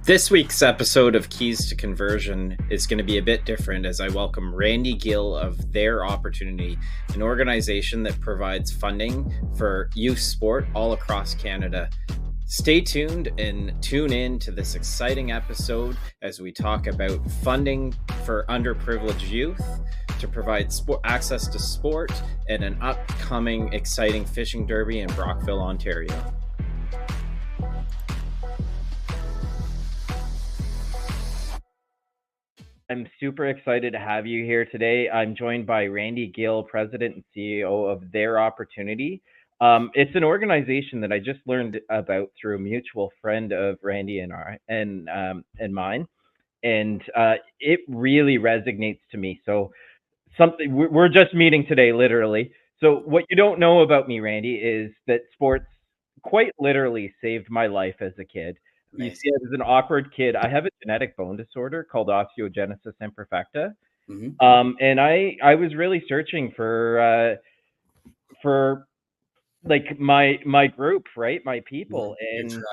This week's episode of Keys to Conversion is going to be a bit different as I welcome Randy Gill of Their Opportunity, an organization that provides funding for youth sport all across Canada. Stay tuned and tune in to this exciting episode as we talk about funding for underprivileged youth to provide access to sport and an upcoming exciting fishing derby in Brockville, Ontario. I'm super excited to have you here today. I'm joined by Randy Gill, President and CEO of Their Opportunity. It's an organization that I just learned about through a mutual friend of Randy and mine, and it really resonates to me. So we're just meeting today, literally. So what you don't know about me, Randy, is that sports quite literally saved my life as a kid. You see, as an awkward kid, I have a genetic bone disorder called osteogenesis imperfecta. And I was really searching for like my group, right? My people. And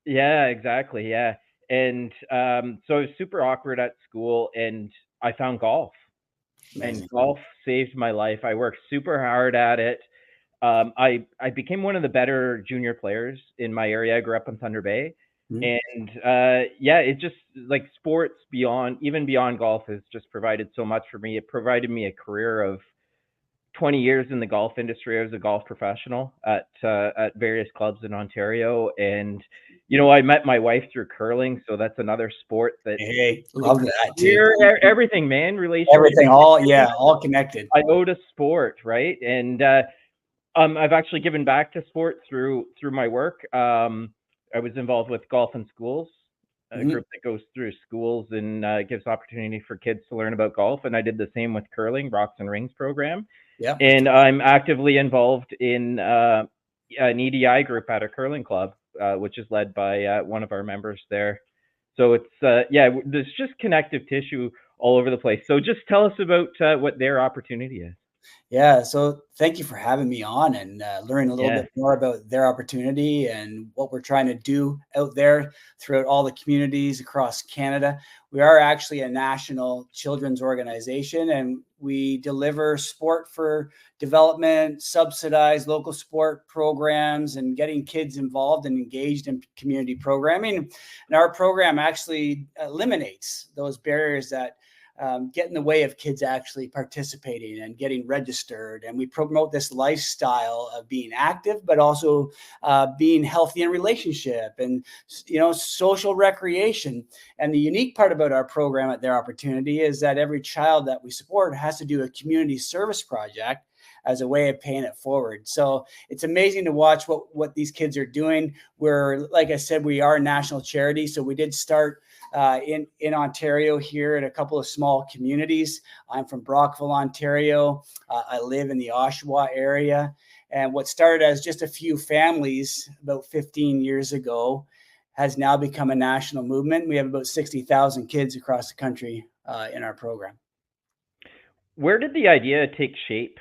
yeah, exactly. Yeah. And so I was super awkward at school and I found golf. And golf saved my life. I worked super hard at it. I became one of the better junior players in my area. I grew up in Thunder Bay. And it just like sports even beyond golf has just provided so much for me. It provided me a career of 20 years in the golf industry. I was a golf professional at various clubs in Ontario. And, you know, I met my wife through curling. So that's another sport that. Hey, love that too. Everything, man. Relationship. Everything, all connected. I owe to sport, right? And I've actually given back to sport through my work. I was involved with Golf in Schools, a group that goes through schools and gives opportunity for kids to learn about golf. And I did the same with curling, Rocks and Rings program. Yeah. And I'm actively involved in an EDI group at a curling club, which is led by one of our members there. So it's, there's just connective tissue all over the place. So just tell us about what Their Opportunity is. Yeah, so thank you for having me on and learning a little bit more about Their Opportunity and what we're trying to do out there throughout all the communities across Canada. We are actually a national children's organization, and we deliver sport for development, subsidized local sport programs, and getting kids involved and engaged in community programming. And our program actually eliminates those barriers that get in the way of kids actually participating and getting registered. And we promote this lifestyle of being active, but also being healthy in relationship and, you know, social recreation. And the unique part about our program at Their Opportunity is that every child that we support has to do a community service project as a way of paying it forward. So it's amazing to watch what these kids are doing. We're, like I said, we are a national charity. So we did start in Ontario here in a couple of small communities. I'm from Brockville, Ontario. I live in the Oshawa area. And what started as just a few families about 15 years ago has now become a national movement. We have about 60,000 kids across the country in our program. Where did the idea take shape?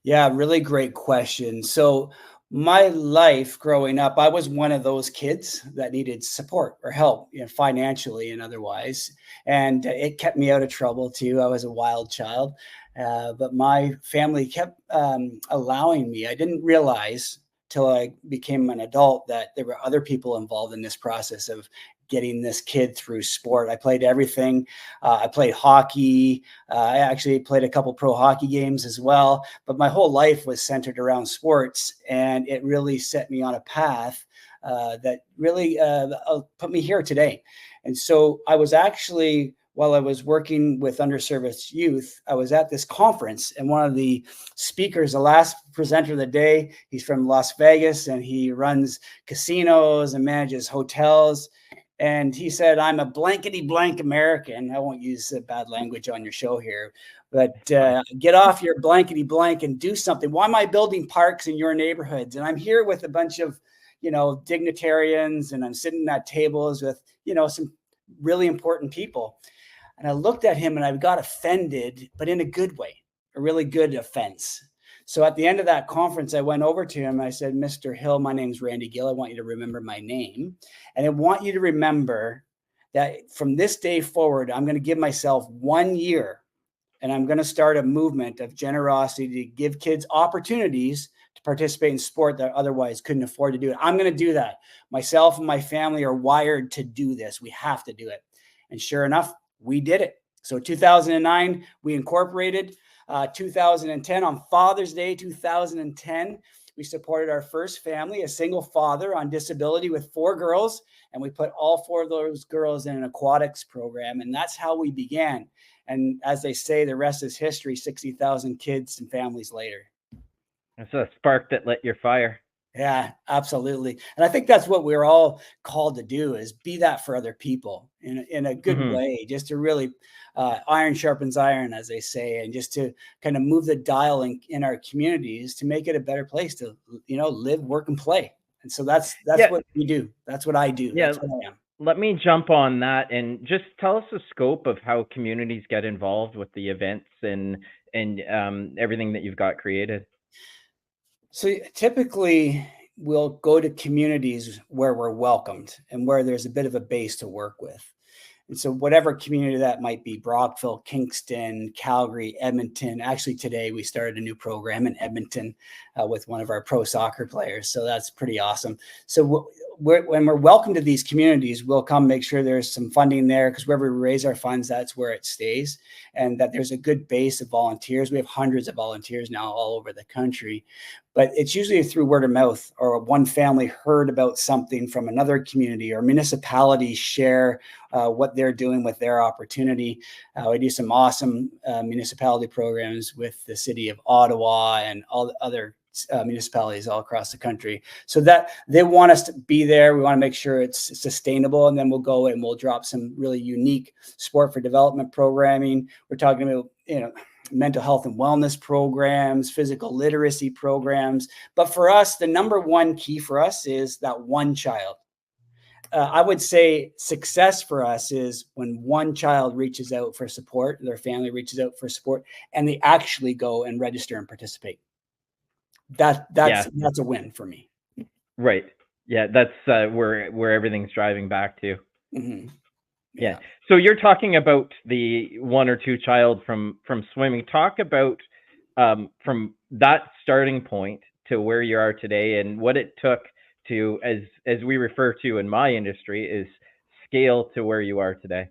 Yeah, really great question. So my life growing up, I was one of those kids that needed support or help, you know, financially and otherwise. And it kept me out of trouble too. I was a wild child, but my family kept allowing me. I didn't realize till I became an adult that there were other people involved in this process of getting this kid through sport. I played everything. I played hockey. I actually played a couple pro hockey games as well, but my whole life was centered around sports, and it really set me on a path that really put me here today. And so I was actually, while I was working with underserviced youth, I was at this conference, and one of the speakers, the last presenter of the day, he's from Las Vegas, and he runs casinos and manages hotels. And he said, I'm a blankety blank American. I won't use bad language on your show here, but get off your blankety blank and do something. Why am I building parks in your neighborhoods? And I'm here with a bunch of, you know, dignitarians, and I'm sitting at tables with, you know, some really important people. And I looked at him and I got offended, but in a good way, a really good offense. So at the end of that conference, I went over to him. I said, Mr. Hill, my name's Randy Gill. I want you to remember my name. And I want you to remember that from this day forward, I'm going to give myself 1 year, and I'm going to start a movement of generosity to give kids opportunities to participate in sport that otherwise couldn't afford to do it. I'm going to do that. Myself and my family are wired to do this. We have to do it. And sure enough, we did it. So 2009, we incorporated. 2010, on Father's Day 2010, we supported our first family, a single father on disability with 4 girls, and we put all 4 of those girls in an aquatics program, and that's how we began. And as they say, the rest is history, 60,000 kids and families later. It's a spark that lit your fire. Yeah, absolutely. And I think that's what we're all called to do, is be that for other people in a good way, just to really iron sharpens iron, as they say, and just to kind of move the dial in our communities to make it a better place to, live, work, and play. And so that's what we do. That's what I do. Yeah. That's what I am. Let me jump on that and just tell us the scope of how communities get involved with the events and everything that you've got created. So typically we'll go to communities where we're welcomed and where there's a bit of a base to work with. And so whatever community that might be, Brockville, Kingston, Calgary, Edmonton. Actually, today we started a new program in Edmonton with one of our pro soccer players. So that's pretty awesome. So when we're welcome to these communities, we'll come make sure there's some funding there, because wherever we raise our funds, that's where it stays, and that there's a good base of volunteers. We have hundreds of volunteers now all over the country, but it's usually through word of mouth, or one family heard about something from another community, or municipalities share what they're doing with their opportunity. We do some awesome municipality programs with the city of Ottawa and all the other municipalities all across the country, so that they want us to be there. We want to make sure it's sustainable, and then we'll go and we'll drop some really unique sport for development programming. We're talking about, mental health and wellness programs, physical literacy programs. But for us, the number one key for us is that one child. I would say success for us is when one child reaches out for support, their family reaches out for support, and they actually go and register and participate. That's a win for me. Right. Yeah, that's where everything's driving back to. Mm-hmm. Yeah. So you're talking about the 1 or 2 child from swimming. Talk about from that starting point to where you are today, and what it took to, as we refer to in my industry, is scale to where you are today.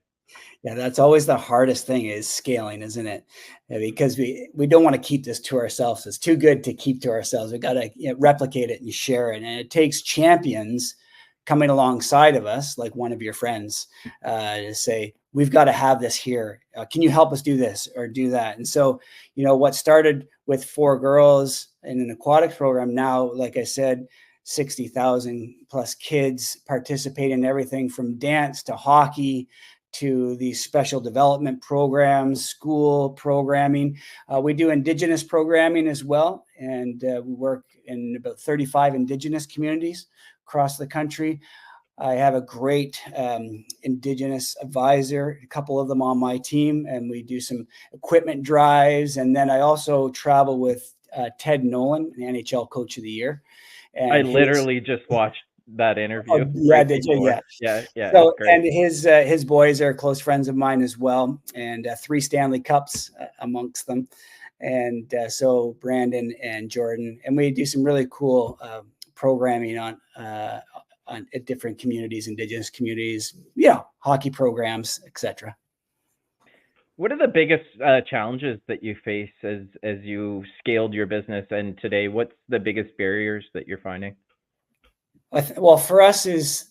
Yeah, that's always the hardest thing, is scaling, isn't it? Because we don't want to keep this to ourselves. It's too good to keep to ourselves. We got to replicate it and share it. And it takes champions coming alongside of us, like one of your friends, to say, we've got to have this here. Can you help us do this or do that? And so, what started with 4 girls in an aquatics program, now, like I said, 60,000 plus kids participate in everything from dance to hockey to these special development programs, school programming. We do Indigenous programming as well, and we work in about 35 Indigenous communities across the country. I have a great Indigenous advisor, a couple of them on my team, and we do some equipment drives. And then I also travel with Ted Nolan, the NHL Coach of the Year. And I literally just watched that interview. Oh, yeah, right, did you? Yeah. So, and his boys are close friends of mine as well, and 3 Stanley Cups amongst them. And so Brandon and Jordan, and we do some really cool programming on different communities, Indigenous communities, hockey programs, etc. What are the biggest challenges that you face as you scaled your business, and today, what's the biggest barriers that you're finding? Well, for us, is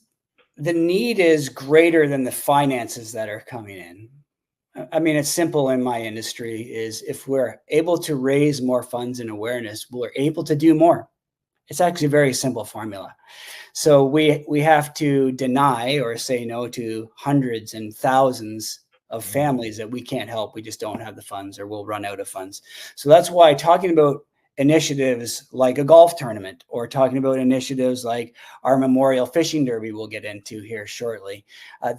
the need is greater than the finances that are coming in. I mean, it's simple in my industry, is if we're able to raise more funds and awareness, we're able to do more. It's actually a very simple formula. So we have to deny or say no to hundreds and thousands of families that we can't help. We just don't have the funds, or we'll run out of funds. So that's why talking about initiatives like a golf tournament, or talking about initiatives like our Memorial Fishing Derby we'll get into here shortly.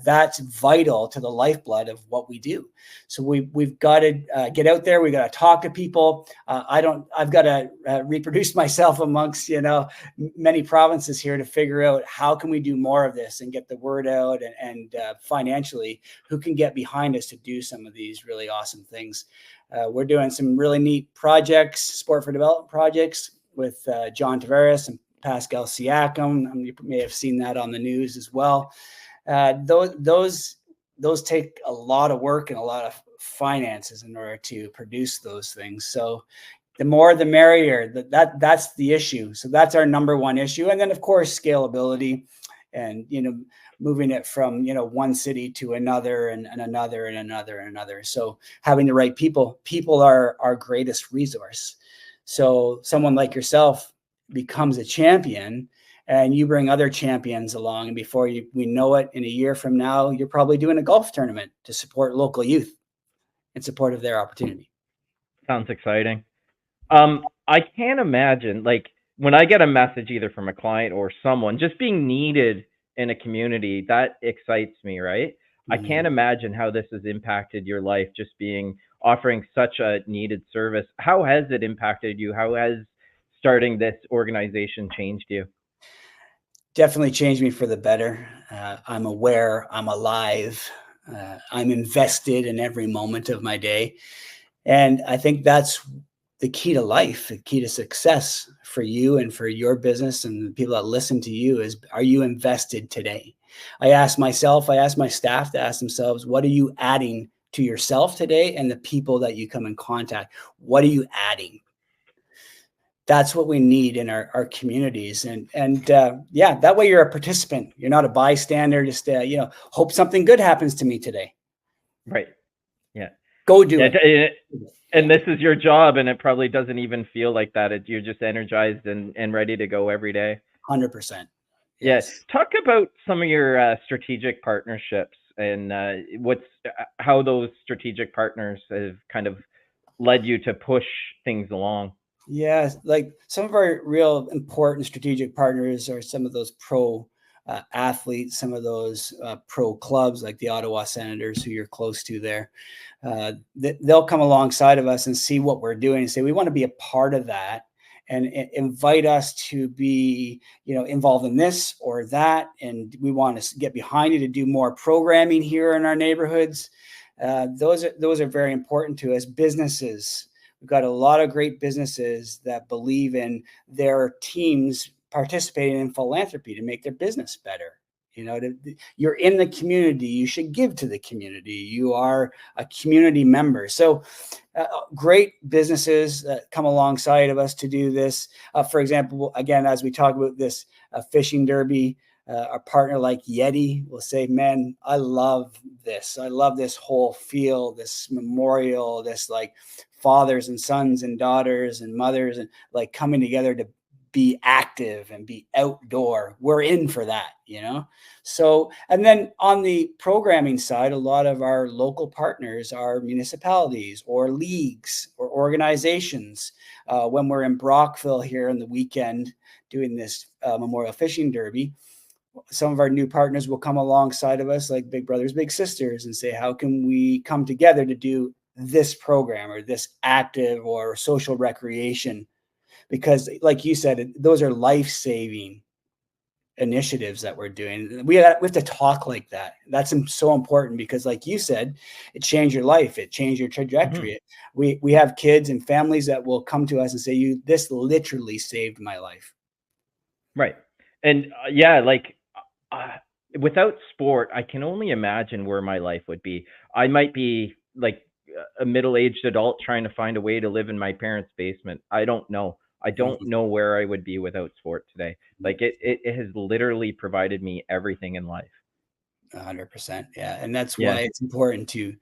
That's vital to the lifeblood of what we do. So we've got to get out there. We got to talk to people. I've got to reproduce myself amongst, many provinces here to figure out how can we do more of this and get the word out, and financially, who can get behind us to do some of these really awesome things. We're doing some really neat projects, sport for development projects with John Tavares and Pascal Siakam. You may have seen that on the news as well. Those take a lot of work and a lot of finances in order to produce those things. So the more the merrier. That's the issue. So that's our number one issue. And then of course scalability, and moving it from one city to another, and another, and another, and another. So having the right people are our greatest resource. So someone like yourself becomes a champion, and you bring other champions along, and before we know it, in a year from now, you're probably doing a golf tournament to support local youth in support of their opportunity. Sounds exciting. I can't imagine, like, when I get a message either from a client or someone just being needed in a community, that excites me, right? I can't imagine how this has impacted your life, just offering such a needed service. How has it impacted you? How has starting this organization changed you? Definitely changed me for the better. I'm aware, I'm alive, I'm invested in every moment of my day. And I think that's the key to life, the key to success for you and for your business and the people that listen to you is, are you invested today? I ask myself, I ask my staff to ask themselves, what are you adding to yourself today and the people that you come in contact? What are you adding? That's what we need in our communities. And that way you're a participant. You're not a bystander, just, hope something good happens to me today. Right. Yeah. Go do it. And this is your job, and it probably doesn't even feel like that. You're just energized and ready to go every day. 100%. Yes. Yeah. Talk about some of your strategic partnerships and how those strategic partners have kind of led you to push things along. Yeah, like some of our real important strategic partners are some of those pro athletes, some of those pro clubs like the Ottawa Senators, who you're close to there. They'll come alongside of us and see what we're doing and say, we want to be a part of that, and invite us to be, involved in this or that. And we want to get behind you to do more programming here in our neighborhoods. Those are very important to us. Businesses, we've got a lot of great businesses that believe in their teams participating in philanthropy to make their business better. You're in the community, you should give to the community. You are a community member. So great businesses that come alongside of us to do this. For example, again, as we talk about this fishing derby, a partner like Yeti will say, man, I love this. I love this whole feel, this memorial, this like fathers and sons and daughters and mothers and like coming together to be active and be outdoor. We're in for that, So, and then on the programming side, a lot of our local partners are municipalities or leagues or organizations. When we're in Brockville here on the weekend doing this Memorial Fishing Derby, some of our new partners will come alongside of us like Big Brothers Big Sisters and say, how can we come together to do this program or this active or social recreation? Because like you said, those are life-saving initiatives that we're doing. We have to talk like that. That's so important because like you said, it changed your life. It changed your trajectory. Mm-hmm. We have kids and families that will come to us and say, this literally saved my life. Right. And without sport, I can only imagine where my life would be. I might be like a middle-aged adult trying to find a way to live in my parents' basement. I don't know. I don't know where I would be without sport today. Like it has literally provided me everything in life. 100%. Yeah. And that's why it's important to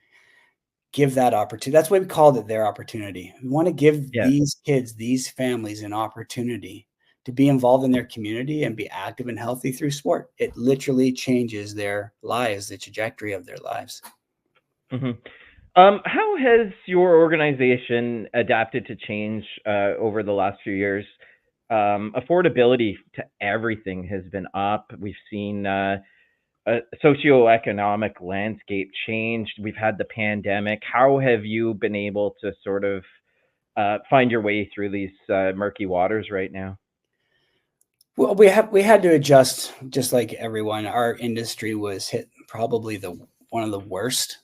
give that opportunity. That's why we called it their opportunity. We want to give these kids, these families an opportunity to be involved in their community and be active and healthy through sport. It literally changes their lives, the trajectory of their lives. Mm-hmm. How has your organization adapted to change over the last few years? Affordability to everything has been up. We've seen a socio-economic landscape changed. We've had the pandemic. How have you been able to sort of find your way through these murky waters right now? Well, we had to adjust just like everyone. Our industry was hit probably the one of the worst.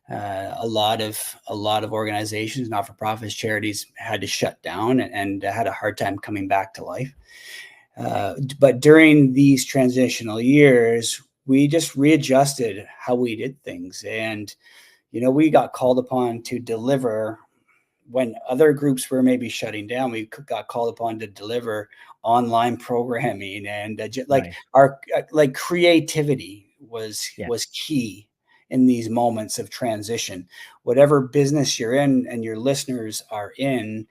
A lot of organizations, not for profits, charities had to shut down and had a hard time coming back to life. But during these transitional years, we just readjusted how we did things, and we got called upon to deliver when other groups were maybe shutting down. We got called upon to deliver online programming, and like Nice. our like creativity Yeah. was key in these moments of transition. Whatever business you're in and your listeners are in,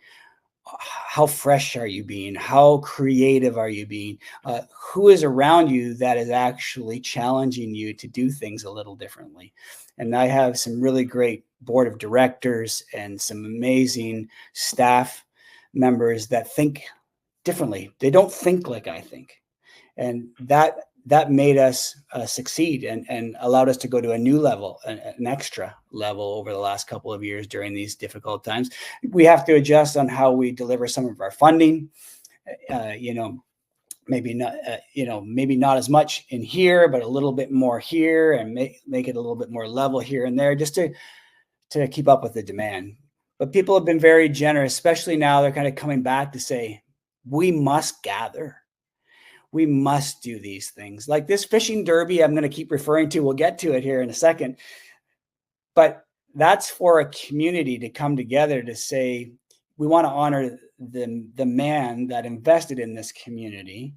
how fresh are you being? How creative are you being? Who is around you that is actually challenging you to do things a little differently? And I have some really great board of directors and some amazing staff members that think differently. They don't think like I think, and that made us succeed and allowed us to go to a new level, an extra level over the last couple of years during these difficult times. We have to adjust on how we deliver some of our funding. uh, you know maybe not maybe not as much in here, but a little bit more here, and make it a little bit more level here and there, just to keep up with the demand. But people have been very generous, especially now they're kind of coming back to say, we must gather, we must do these things. Like this fishing derby, I'm going to keep referring to, we'll get to it here in a second. But that's for a community to come together to say, we want to honor the man that invested in this community,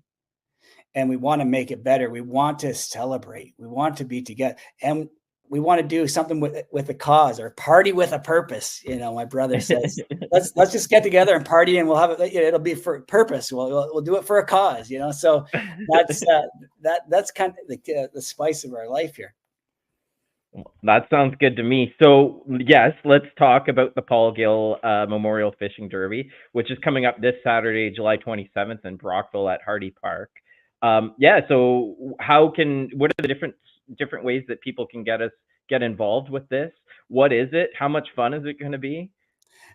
and we want to make it better. We want to celebrate. We want to be together. And we want to do something with a cause, or party with a purpose. My brother says, let's just get together and party, and we'll have it. It'll be for purpose. We'll do it for a cause. So that's that's kind of the spice of our life here. That sounds good to me. So, yes, let's talk about the Paul Gill Memorial Fishing Derby, which is coming up this Saturday, July 27th in Brockville at Hardy Park. Yeah, so what are the different ways that people can get involved with this? What is it? How much fun is it going to be?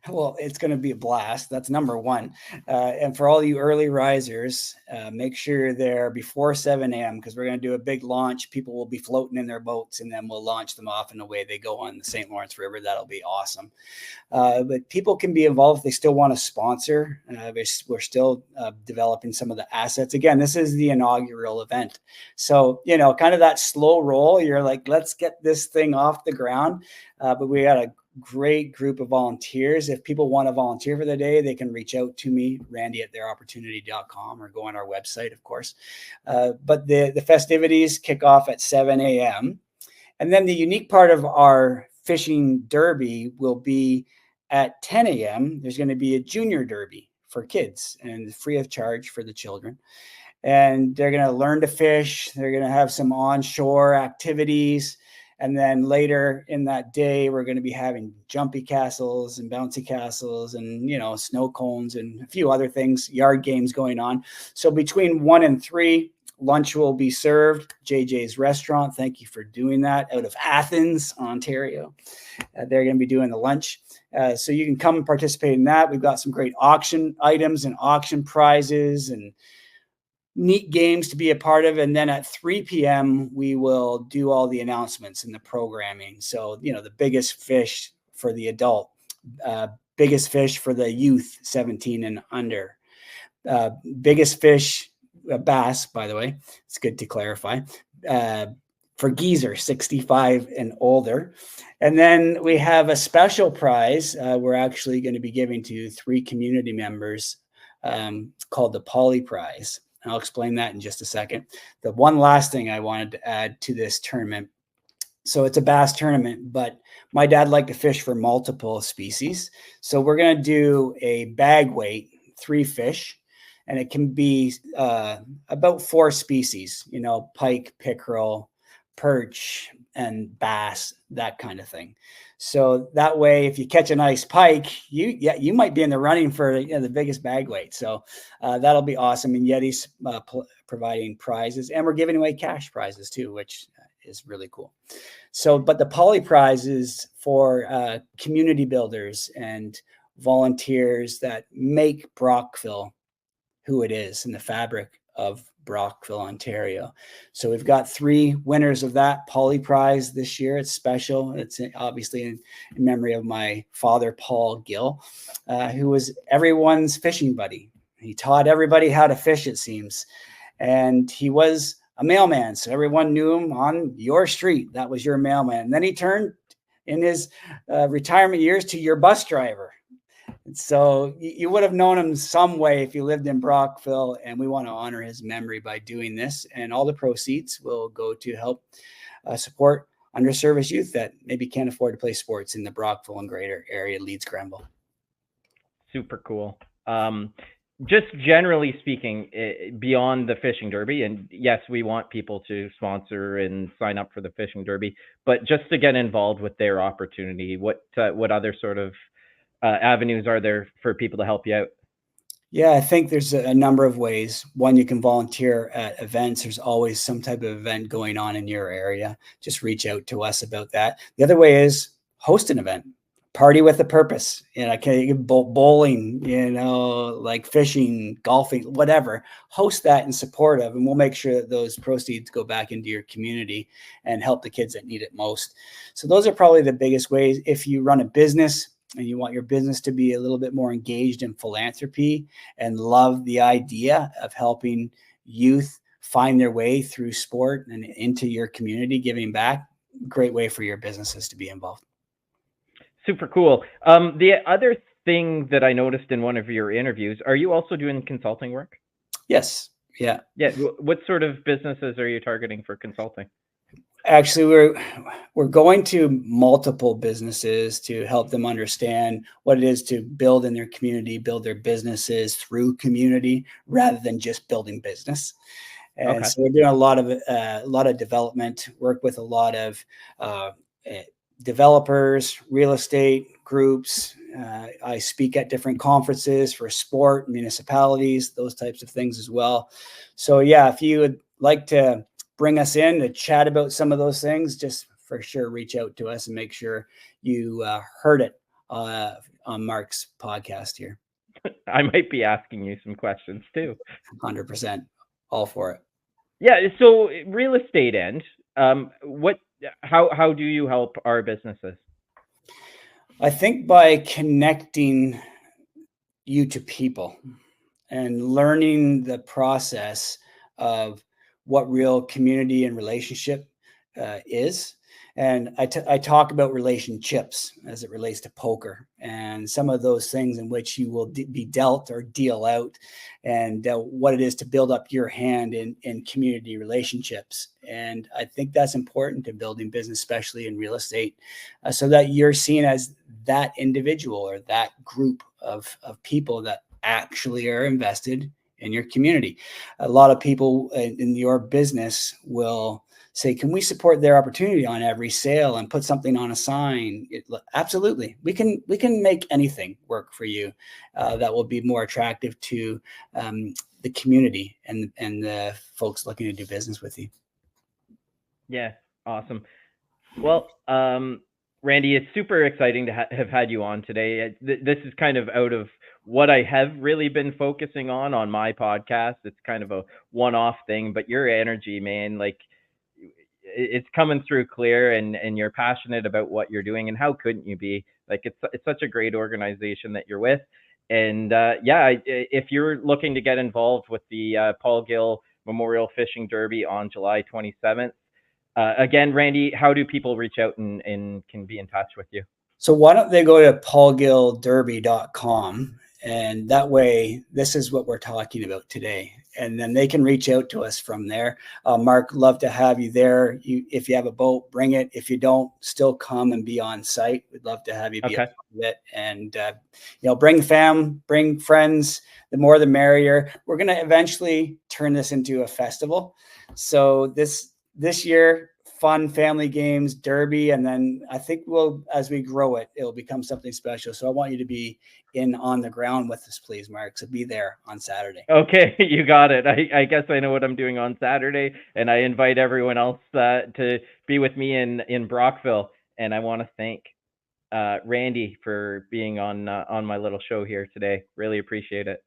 Well, it's going to be a blast. That's number one. And for all you early risers, make sure you're there before 7 a.m. because we're going to do a big launch. People will be floating in their boats, and then we'll launch them off, and away they go on the St. Lawrence River. That'll be awesome. But people can be involved if they still want to sponsor. We're still developing some of the assets. Again, this is the inaugural event. So, kind of that slow roll. You're like, let's get this thing off the ground. But we got a great group of volunteers. If people want to volunteer for the day, they can reach out to me, randy@theiropportunity.com, or go on our website, of course. But the festivities kick off at 7 a.m. And then the unique part of our fishing derby will be at 10 a.m. There's going to be a junior derby for kids and free of charge for the children. And they're going to learn to fish. They're going to have some onshore activities. And then later in that day, we're going to be having jumpy castles and bouncy castles and, snow cones and a few other things, yard games going on. So between 1 and 3, lunch will be served. JJ's Restaurant, thank you for doing that, out of Athens, Ontario. They're going to be doing the lunch. So you can come and participate in that. We've got some great auction items and auction prizes and neat games to be a part of. And then at 3 p.m., we will do all the announcements and the programming. So, the biggest fish for the adult, biggest fish for the youth, 17 and under, biggest fish, bass, by the way, it's good to clarify, for geezer, 65 and older. And then we have a special prize we're actually going to be giving to 3 community members called the Poly Prize. And I'll explain that in just a second. The one last thing I wanted to add to this tournament. So it's a bass tournament, but my dad liked to fish for multiple species. So we're going to do a bag weight, 3 fish, and it can be about 4 species, pike, pickerel, perch, and bass, that kind of thing. So that way, if you catch a nice pike, you might be in the running for the biggest bag weight. So that'll be awesome. And Yeti's providing prizes, and we're giving away cash prizes too, which is really cool. So, but the Poly Prize is for community builders and volunteers that make Brockville who it is in the fabric of Brockville, Ontario. So we've got 3 winners of that Poly Prize this year. It's special. It's obviously in memory of my father, Paul Gill, who was everyone's fishing buddy. He taught everybody how to fish, it seems. And he was a mailman, so everyone knew him on your street. That was your mailman. And then he turned in his retirement years to your bus driver. So you would have known him some way if you lived in Brockville, and we want to honor his memory by doing this. And all the proceeds will go to help support underserviced youth that maybe can't afford to play sports in the Brockville and greater area, Leeds, Grenville. Super cool. Just generally speaking, beyond the fishing derby, and yes, we want people to sponsor and sign up for the fishing derby, but just to get involved with their opportunity, what other sort of avenues are there for people to help you out? Yeah, I think there's a number of ways. One, you can volunteer at events. There's always some type of event going on in your area. Just reach out to us about that. The other way is host an event, party with a purpose. Bowling, like fishing, golfing, whatever. Host that in support of, and we'll make sure that those proceeds go back into your community and help the kids that need it most. So those are probably the biggest ways. If you run a business and you want your business to be a little bit more engaged in philanthropy and love the idea of helping youth find their way through sport and into your community, giving back, great way for your businesses to be involved. Super cool. The other thing that I noticed in one of your interviews, are you also doing consulting work? Yes. Yeah. Yeah. What sort of businesses are you targeting for consulting? Actually, we're going to multiple businesses to help them understand what it is to build in their community, build their businesses through community rather than just building business. And so we're doing a lot of development work with a lot of developers, real estate groups. I speak at different conferences for sport, municipalities, those types of things as well. So yeah, if you would like to bring us in to chat about some of those things, just for sure reach out to us and make sure you heard it on Mark's podcast here. I might be asking you some questions too. 100%. All for it. Yeah. So real estate end, how do you help our businesses? I think by connecting you to people and learning the process of what real community and relationship is. And I talk about relationships as it relates to poker and some of those things in which you will be dealt or deal out, and what it is to build up your hand in community relationships. And I think that's important to building business, especially in real estate, so that you're seen as that individual or that group of people that actually are invested in your community. A lot of people in your business will say, can we support their opportunity on every sale and put something on a sign? Absolutely. We can make anything work for you that will be more attractive to the community and the folks looking to do business with you. Yeah. Awesome. Well, Randy, it's super exciting to have had you on today. This is kind of out of what I have really been focusing on my podcast. It's kind of a one-off thing, but your energy, man, like it's coming through clear, and you're passionate about what you're doing, and how couldn't you be? Like it's such a great organization that you're with. And if you're looking to get involved with the Paul Gill Memorial Fishing Derby on July 27th, again, Randy, how do people reach out and can be in touch with you? So why don't they go to paulgillderby.com, and that way, this is what we're talking about today. And then they can reach out to us from there. Mark, love to have you there. If you have a boat, bring it. If you don't, still come and be on site. We'd love to have you be a part of it. And, bring bring friends. The more, the merrier. We're going to eventually turn this into a festival. So this year, fun family games, derby, and then I think as we grow it, it'll become something special. So I want you to be in on the ground with us, please, Mark. So be there on Saturday. Okay, you got it. I guess I know what I'm doing on Saturday, and I invite everyone else to be with me in Brockville. And I want to thank Randy for being on my little show here today. Really appreciate it.